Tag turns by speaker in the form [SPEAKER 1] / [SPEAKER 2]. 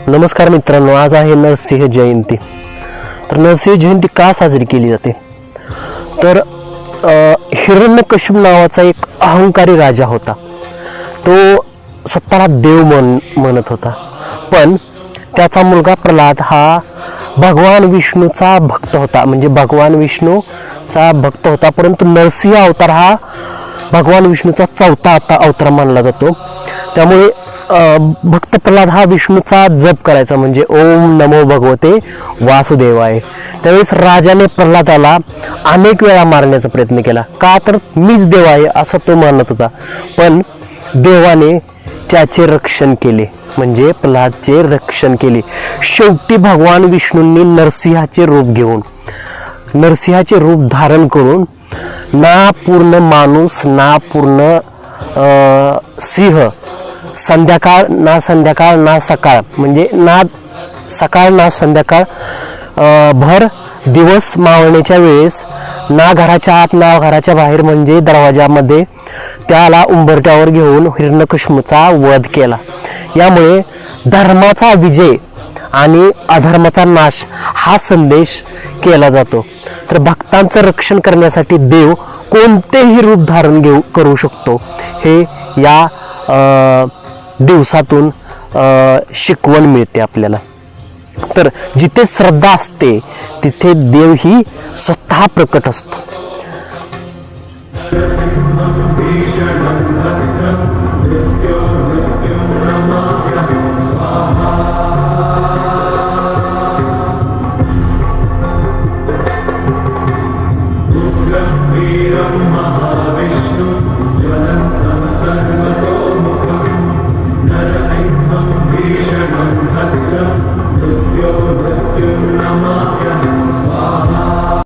[SPEAKER 1] नमस्कार मित्रांनो, आज आहे नरसिंह जयंती. तर नरसिंह जयंती का साजरी केली जाते तर हिरण्यकश्यप नावाचा एक अहंकारी राजा होता. तो स्वतःला देव म्हणत होता, पण त्याचा मुलगा प्रल्हाद हा भगवान विष्णूचा भक्त होता. म्हणजे भगवान विष्णूचा भक्त होता, परंतु नरसिंह अवतार हा भगवान विष्णूचा चौथा अवतार मानला जातो. त्यामुळे भक्त प्रल्हाद हा विष्णूचा जप करायचा, म्हणजे ओम नमो भगवते वासुदेवाय. त्यावेळेस राजाने प्रल्हादाला अनेक वेळा मारण्याचा प्रयत्न केला. का तर मीच देव आहे असं तो मानत होता, पण देवाने त्याचे रक्षण केले, म्हणजे प्रल्हादचे रक्षण केले. शेवटी भगवान विष्णूंनी नरसिंहाचे रूप धारण करून ना पूर्ण माणूस ना पूर्ण सिंह, संध्याकाळ ना सकाळ, म्हणजे ना सकाळ ना संध्याकाळ, भर दिवस मावळण्याच्या वेळेस ना घराच्या आत ना घराच्या बाहेर, म्हणजे दरवाजामध्ये त्याला उंबरठ्यावर घेऊन हिरण्यकश्यपूचा वध केला. यामुळे धर्माचा विजय आणि अधर्माचा नाश हा संदेश केला जातो. तर भक्तांचं रक्षण करण्यासाठी देव कोणतेही रूप धारण करू शकतो, हे या दिवसातून शिकवण मिळते आपल्याला. तर जिथे श्रद्धा असते तिथे देव ही स्वतः प्रकट असतो.
[SPEAKER 2] महाविष्णु ज्वलन्तं सर्वतोमुखं नरसिंहं भीषणं भद्रं